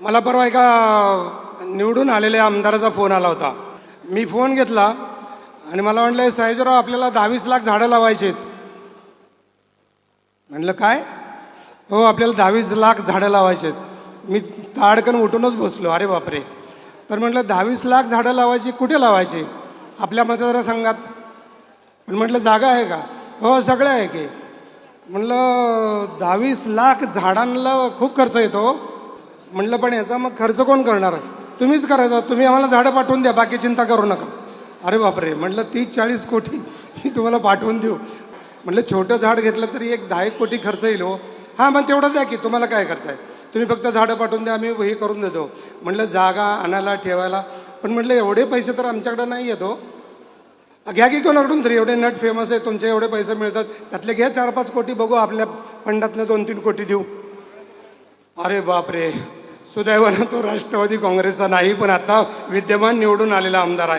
मला परवा एका निवडून आलेल्या आमदाराचा फोन आला होता. मी फोन घेतला आणि मला म्हटलं, साहेबराव आपल्याला 22 लाख झाडं लावायची आहेत. म्हटलं काय? हो, आपल्याला 22 लाख झाडं लावायची आहेत. मी ताडकन उठूनच बसलो, अरे बापरे. तर म्हटलं 22 लाख झाडं लावायची, कुठे लावायची? आपल्या मतदारसंघात. पण म्हटलं जागा आहे का? हो, सगळं आहे की. म्हटलं 22 लाख झाडांना खूप खर्च येतो. म्हटलं पण याचा मग खर्च कोण करणार? तुम्हीच करायचा. तुम्ही आम्हाला झाडं पाठवून द्या, बाकी चिंता करू नका. अरे बापरे. म्हटलं 30-40 कोटी मी तुम्हाला पाठवून देऊ. म्हटलं छोटं झाड घेतलं तरी एक 10 कोटी खर्च येईल हो. हां, मग तेवढं द्या की, तुम्हाला काय करताय, तुम्ही फक्त झाडं पाठवून द्या, आम्ही हे करून देतो. म्हटलं जागा आणायला ठेवायला. पण म्हटलं एवढे पैसे तर आमच्याकडे नाही येतो. घ्या की कोणाकडून तरी, एवढे नट फेमस आहे, तुमचे एवढे पैसे मिळतात, त्यातले घ्या 4-5 कोटी, बघू आपल्या फंडातनं 2-3 कोटी देऊ. अरे बापरे. सुदैवानं तो राष्ट्रवादी काँग्रेसचा नाही, पण आता विद्यमान निवडून आलेला आमदार आहे.